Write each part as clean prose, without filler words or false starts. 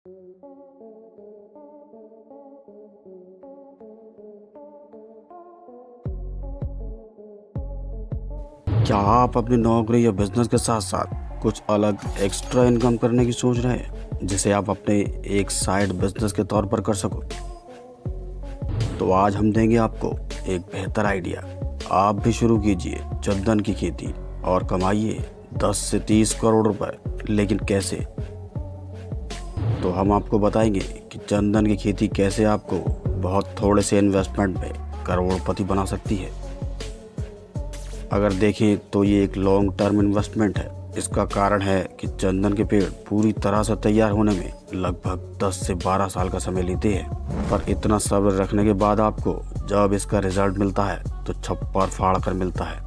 क्या आप अपनी नौकरी या बिजनेस के साथ साथ कुछ अलग एक्स्ट्रा इनकम करने की सोच रहे हैं जिसे आप अपने एक साइड बिजनेस के तौर पर कर सको? तो आज हम देंगे आपको एक बेहतर आइडिया। आप भी शुरू कीजिए चंदन की खेती और कमाइए 10 से 30 करोड़ रुपए। लेकिन कैसे? तो हम आपको बताएंगे कि चंदन की खेती कैसे आपको बहुत थोड़े से इन्वेस्टमेंट में करोड़पति बना सकती है। अगर देखें तो ये एक लॉन्ग टर्म इन्वेस्टमेंट है। इसका कारण है कि चंदन के पेड़ पूरी तरह से तैयार होने में लगभग 10 से 12 साल का समय लेते हैं। पर इतना सब्र रखने के बाद आपको जब इसका रिजल्ट मिलता है तो छप्पर फाड़ कर मिलता है।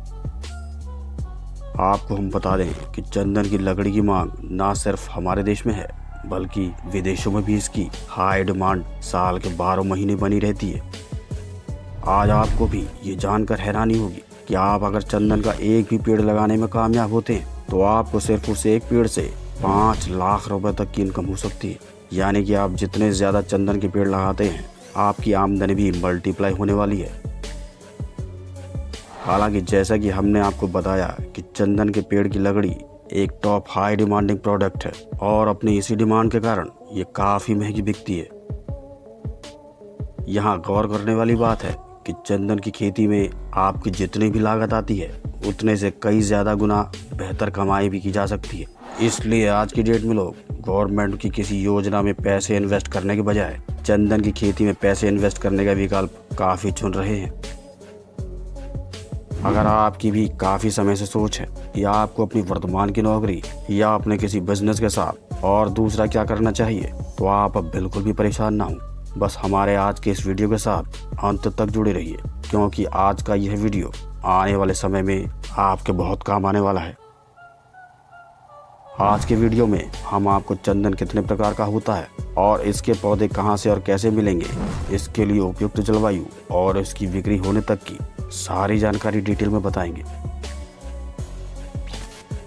आपको हम बता दें कि चंदन की लकड़ी की मांग ना सिर्फ हमारे देश में है बल्कि विदेशों में भी इसकी हाई डिमांड साल के 12 महीने बनी रहती है। आज आपको भी ये जानकर हैरानी होगी कि आप अगर चंदन का एक भी पेड़ लगाने में कामयाब होते हैं तो आपको सिर्फ उस एक पेड़ से 5 लाख रुपए तक की इनकम हो सकती है। यानी कि आप जितने ज़्यादा चंदन के पेड़ लगाते हैं आपकी आमदनी भी मल्टीप्लाई होने वाली है। हालांकि जैसा कि हमने आपको बताया कि चंदन के पेड़ की लकड़ी एक टॉप हाई डिमांडिंग प्रोडक्ट है और अपनी इसी डिमांड के कारण ये काफ़ी महंगी बिकती है। यहाँ गौर करने वाली बात है कि चंदन की खेती में आपकी जितनी भी लागत आती है उतने से कई ज़्यादा गुना बेहतर कमाई भी की जा सकती है। इसलिए आज की डेट में लोग गवर्नमेंट की किसी योजना में पैसे इन्वेस्ट करने के बजाय चंदन की खेती में पैसे इन्वेस्ट करने का विकल्प काफ़ी चुन रहे हैं। अगर आपकी भी काफ़ी समय से सोच है कि आपको अपनी वर्तमान की नौकरी या अपने किसी बिजनेस के साथ और दूसरा क्या करना चाहिए, तो आप अब बिल्कुल भी परेशान ना हो। बस हमारे आज के इस वीडियो के साथ अंत तक जुड़े रहिए, क्योंकि आज का यह वीडियो आने वाले समय में आपके बहुत काम आने वाला है। आज के वीडियो में हम आपको चंदन कितने प्रकार का होता है और इसके पौधे कहां से और कैसे मिलेंगे, इसके लिए उपयुक्त जलवायु और इसकी बिक्री होने तक की सारी जानकारी डिटेल में बताएंगे।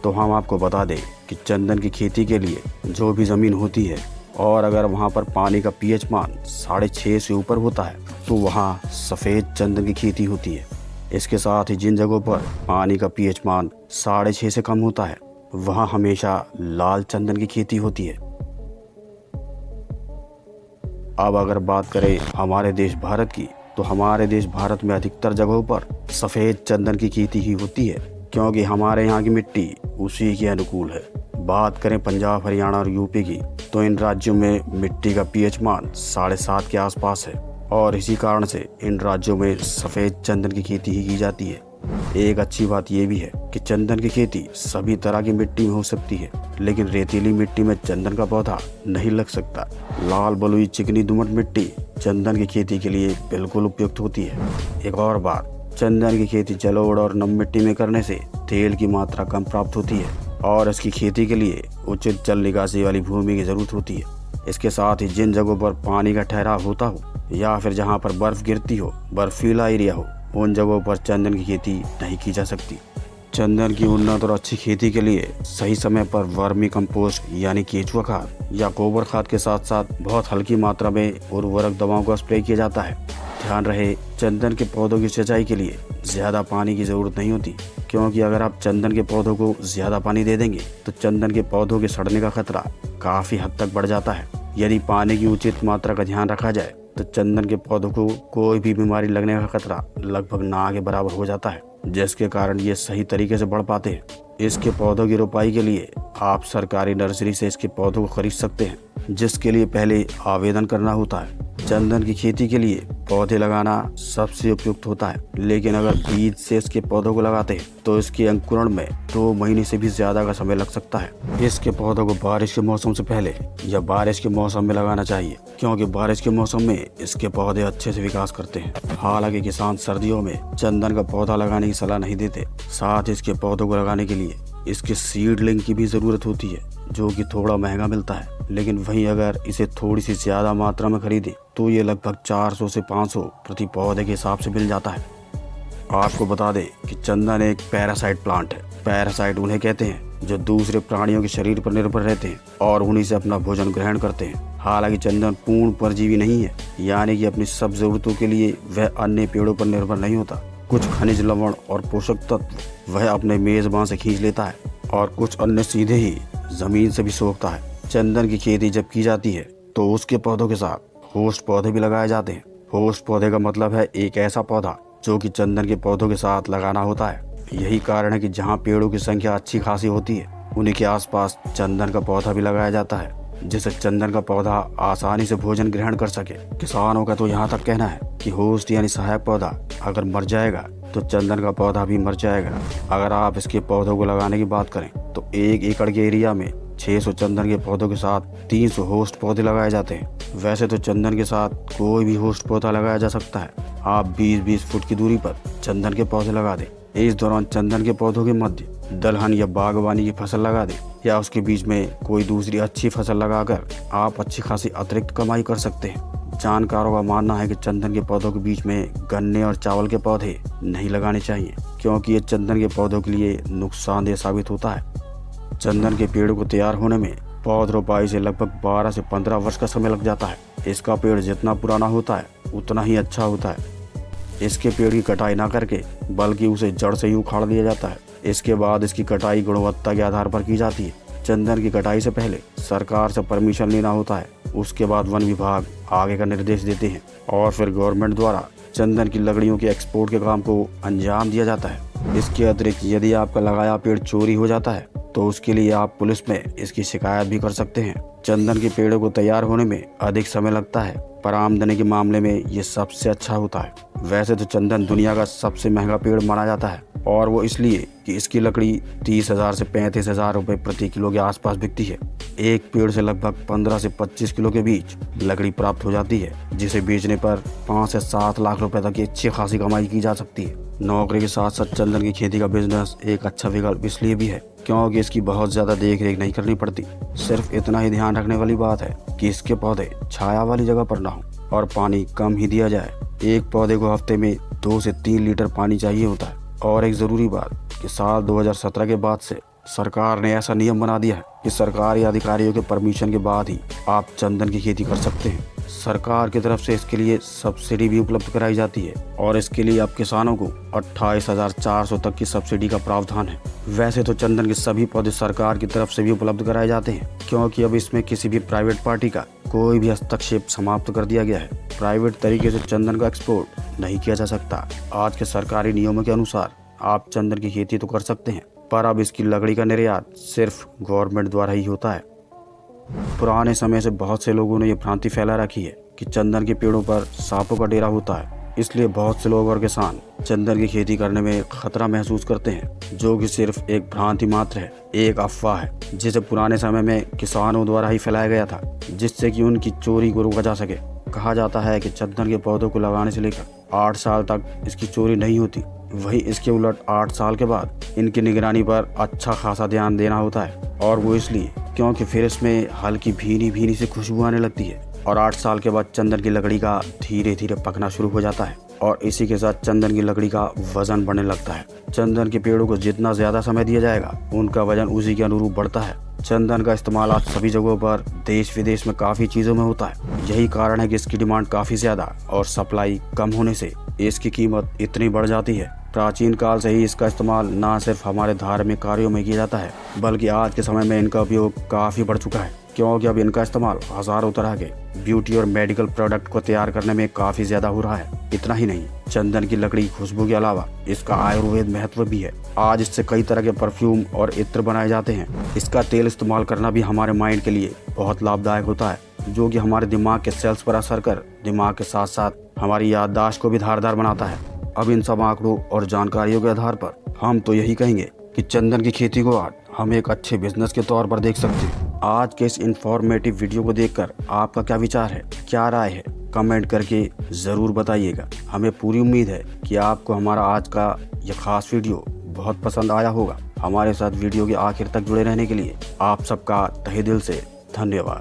तो हम आपको बता दें कि चंदन की खेती के लिए जो भी ज़मीन होती है और अगर वहाँ पर पानी का पीएच मान 6.5 से ऊपर होता है तो वहाँ सफ़ेद चंदन की खेती होती है। इसके साथ ही जिन जगहों पर पानी का पीएच मान 6.5 से कम होता है वहाँ हमेशा लाल चंदन की खेती होती है। अब अगर बात करें हमारे देश भारत की, तो हमारे देश भारत में अधिकतर जगहों पर सफ़ेद चंदन की खेती ही होती है, क्योंकि हमारे यहाँ की मिट्टी उसी के अनुकूल है। बात करें पंजाब, हरियाणा और यूपी की, तो इन राज्यों में मिट्टी का पीएच मान 7.5 के आसपास है और इसी कारण से इन राज्यों में सफ़ेद चंदन की खेती ही की जाती है। एक अच्छी बात यह भी है कि चंदन की खेती सभी तरह की मिट्टी में हो सकती है, लेकिन रेतीली मिट्टी में चंदन का पौधा नहीं लग सकता। लाल बलुई चिकनी दोमट मिट्टी चंदन की खेती के लिए बिल्कुल उपयुक्त होती है। एक और बात, चंदन की खेती जलोढ़ और नम मिट्टी में करने से तेल की मात्रा कम प्राप्त होती है और इसकी खेती के लिए उचित जल निकासी वाली भूमि की जरूरत होती है। इसके साथ ही जिन जगहों पर पानी का ठहराव होता हो या फिर जहां पर बर्फ गिरती हो, बर्फीला एरिया हो, उन जगहों पर चंदन की खेती नहीं की जा सकती। चंदन की उन्नत और अच्छी खेती के लिए सही समय पर वर्मी कंपोस्ट यानी केचुआ खाद या गोबर खाद के साथ साथ बहुत हल्की मात्रा में उर्वरक दवाओं का स्प्रे किया जाता है। ध्यान रहे, चंदन के पौधों की सिंचाई के लिए ज़्यादा पानी की ज़रूरत नहीं होती, क्योंकि अगर आप चंदन के पौधों को ज़्यादा पानी दे देंगे तो चंदन के पौधों के सड़ने का खतरा काफ़ी हद तक बढ़ जाता है। यदि पानी की उचित मात्रा का ध्यान रखा जाए तो चंदन के पौधों को कोई भी बीमारी लगने का खतरा लगभग ना के बराबर हो जाता है, जिसके कारण ये सही तरीके से बढ़ पाते हैं। इसके पौधों की रोपाई के लिए आप सरकारी नर्सरी से इसके पौधों को खरीद सकते हैं, जिसके लिए पहले आवेदन करना होता है। चंदन की खेती के लिए पौधे लगाना सबसे उपयुक्त होता है, लेकिन अगर बीज से इसके पौधों को लगाते हैं तो इसके अंकुरण में 2 महीने से भी ज्यादा का समय लग सकता है। इसके पौधों को बारिश के मौसम से पहले या बारिश के मौसम में लगाना चाहिए, क्योंकि बारिश के मौसम में इसके पौधे अच्छे से विकास करते हैं। हालांकि किसान सर्दियों में चंदन का पौधा लगाने की सलाह नहीं देते। साथ इसके पौधों को लगाने के लिए इसके सीडलिंग की भी ज़रूरत होती है, जो कि थोड़ा महंगा मिलता है। लेकिन वहीं अगर इसे थोड़ी सी ज़्यादा मात्रा में खरीदे तो ये लगभग 400 से 500 प्रति पौधे के हिसाब से मिल जाता है। आपको बता दें कि चंदन एक पैरासाइट प्लांट है। पैरासाइट उन्हें कहते हैं जो दूसरे प्राणियों के शरीर पर निर्भर रहते हैं और उन्हीं से अपना भोजन ग्रहण करते हैं। हालांकि चंदन पूर्ण परजीवी नहीं है, यानी कि अपनी सब जरूरतों के लिए वह अन्य पेड़ों पर निर्भर नहीं होता। कुछ खनिज, लवण और पोषक तत्व वह अपने मेजबान से खींच लेता है और कुछ अन्य सीधे ही जमीन से भी सोखता है। चंदन की खेती जब की जाती है तो उसके पौधों के साथ होस्ट पौधे भी लगाए जाते हैं। होस्ट पौधे का मतलब है एक ऐसा पौधा जो कि चंदन के पौधों के साथ लगाना होता है। यही कारण है कि जहाँ पेड़ों की संख्या अच्छी खासी होती है उन्हीं के आसपास चंदन का पौधा भी लगाया जाता है, जिससे चंदन का पौधा आसानी से भोजन ग्रहण कर सके। किसानों का तो यहाँ तक कहना है कि होस्ट यानी सहायक पौधा अगर मर जाएगा तो चंदन का पौधा भी मर जाएगा। अगर आप इसके पौधों को लगाने की बात करें तो 1 एकड़ के एरिया में 600 चंदन के पौधों के साथ 300 होस्ट पौधे लगाए जाते हैं। वैसे तो चंदन के साथ कोई भी होस्ट पौधा लगाया जा सकता है। आप 20-20 फुट की दूरी पर चंदन के पौधे लगा दें। इस दौरान चंदन के पौधों के मध्य दलहन या बागवानी की फसल लगा दें, या उसके बीच में कोई दूसरी अच्छी फसल लगाकर आप अच्छी खासी अतिरिक्त कमाई कर सकते हैं। जानकारों का मानना है कि चंदन के पौधों के बीच में गन्ने और चावल के पौधे नहीं लगाने चाहिए, क्योंकि ये चंदन के पौधों के लिए नुकसानदेह साबित होता है। चंदन के पेड़ को तैयार होने में पौध रोपाई से लगभग 12 से 15 वर्ष का समय लग जाता है। इसका पेड़ जितना पुराना होता है उतना ही अच्छा होता है। इसके पेड़ की कटाई ना करके बल्कि उसे जड़ से ही उखाड़ दिया जाता है। इसके बाद इसकी कटाई गुणवत्ता के आधार पर की जाती है। चंदन की कटाई से पहले सरकार से परमिशन लेना होता है। उसके बाद वन विभाग आगे का निर्देश देते हैं और फिर गवर्नमेंट द्वारा चंदन की लकड़ियों के एक्सपोर्ट के काम को अंजाम दिया जाता है। इसके अतिरिक्त यदि आपका लगाया पेड़ चोरी हो जाता है तो उसके लिए आप पुलिस में इसकी शिकायत भी कर सकते हैं। चंदन के पेड़ों को तैयार होने में अधिक समय लगता है, पर आमदनी के मामले में ये सबसे अच्छा होता है। वैसे तो चंदन दुनिया का सबसे महंगा पेड़ माना जाता है, और वो इसलिए कि इसकी लकड़ी 30,000 से 35,000 रुपए प्रति किलो के आसपास बिकती है। एक पेड़ से लगभग 15 से 25 किलो के बीच लकड़ी प्राप्त हो जाती है, जिसे बेचने पर 5 से 7 लाख रुपए तक की अच्छी खासी कमाई की जा सकती है। नौकरी के साथ साथ चंदन की खेती का बिजनेस एक अच्छा विकल्प इसलिए भी है क्योंकि इसकी बहुत ज्यादा देख रेख नहीं करनी पड़ती। सिर्फ इतना ही ध्यान रखने वाली बात है कि इसके पौधे छाया वाली जगह पर ना हो और पानी कम ही दिया जाए। एक पौधे को हफ्ते में 2 से 3 लीटर पानी चाहिए होता है। और एक जरूरी बात कि साल 2017 के बाद से सरकार ने ऐसा नियम बना दिया है कि सरकारी अधिकारियों के परमिशन के बाद ही आप चंदन की खेती कर सकते हैं। सरकार की तरफ से इसके लिए सब्सिडी भी उपलब्ध कराई जाती है और इसके लिए अब किसानों को 28,400 तक की सब्सिडी का प्रावधान है। वैसे तो चंदन के सभी पौधे सरकार की तरफ से भी उपलब्ध कराए जाते हैं, क्योंकि अब इसमें किसी भी प्राइवेट पार्टी का कोई भी हस्तक्षेप समाप्त कर दिया गया है। प्राइवेट तरीके से चंदन का एक्सपोर्ट नहीं किया जा सकता। आज के सरकारी नियमों के अनुसार आप चंदन की खेती तो कर सकते हैं, पर अब इसकी लकड़ी का निर्यात सिर्फ गवर्नमेंट द्वारा ही होता है। पुराने समय से बहुत से लोगों ने ये भ्रांति फैला रखी है कि चंदन के पेड़ों पर सांपों का डेरा होता है, इसलिए बहुत से लोग और किसान चंदन की खेती करने में खतरा महसूस करते हैं, जो कि सिर्फ एक भ्रांति मात्र है, एक अफवाह है जिसे पुराने समय में किसानों द्वारा ही फैलाया गया था, जिससे कि उनकी चोरी को रोका जा सके। कहा जाता है कि चंदन के पौधों को लगाने से लेकर 8 साल तक इसकी चोरी नहीं होती। वहीं इसके उलट 8 साल के बाद इनकी निगरानी पर अच्छा खासा ध्यान देना होता है, और वो इसलिए क्योंकि फिर इसमें हल्की भीनी भीनी से खुशबू आने लगती है और 8 साल के बाद चंदन की लकड़ी का धीरे धीरे पकना शुरू हो जाता है और इसी के साथ चंदन की लकड़ी का वजन बढ़ने लगता है। चंदन के पेड़ों को जितना ज्यादा समय दिया जाएगा उनका वजन उसी के अनुरूप बढ़ता है। चंदन का इस्तेमाल आज सभी जगहों पर देश विदेश में काफी चीजों में होता है। यही कारण है कि इसकी डिमांड काफी ज्यादा और सप्लाई कम होने से इसकी कीमत इतनी बढ़ जाती है। प्राचीन काल से ही इसका इस्तेमाल न सिर्फ हमारे धार्मिक कार्यों में किया जाता है, बल्कि आज के समय में इनका उपयोग काफी बढ़ चुका है, क्योंकि अब इनका इस्तेमाल हजारों तरह के ब्यूटी और मेडिकल प्रोडक्ट को तैयार करने में काफी ज्यादा हो रहा है। इतना ही नहीं, चंदन की लकड़ी खुशबू के अलावा इसका आयुर्वेद महत्व भी है। आज इससे कई तरह के परफ्यूम और इत्र बनाए जाते हैं। इसका तेल इस्तेमाल करना भी हमारे माइंड के लिए बहुत लाभदायक होता है, जो कि हमारे दिमाग के सेल्स पर असर कर दिमाग के साथ साथ हमारी याददाश्त को भी धारदार बनाता है। अब इन सब आंकड़ों और जानकारियों के आधार पर हम तो यही कहेंगे कि चंदन की खेती को आज हम एक अच्छे बिजनेस के तौर पर देख सकते हैं। आज के इस इंफॉर्मेटिव वीडियो को देखकर आपका क्या विचार है, क्या राय है, कमेंट करके जरूर बताइएगा। हमें पूरी उम्मीद है कि आपको हमारा आज का यह खास वीडियो बहुत पसंद आया होगा। हमारे साथ वीडियो के आखिर तक जुड़े रहने के लिए आप सबका तहे दिल से धन्यवाद।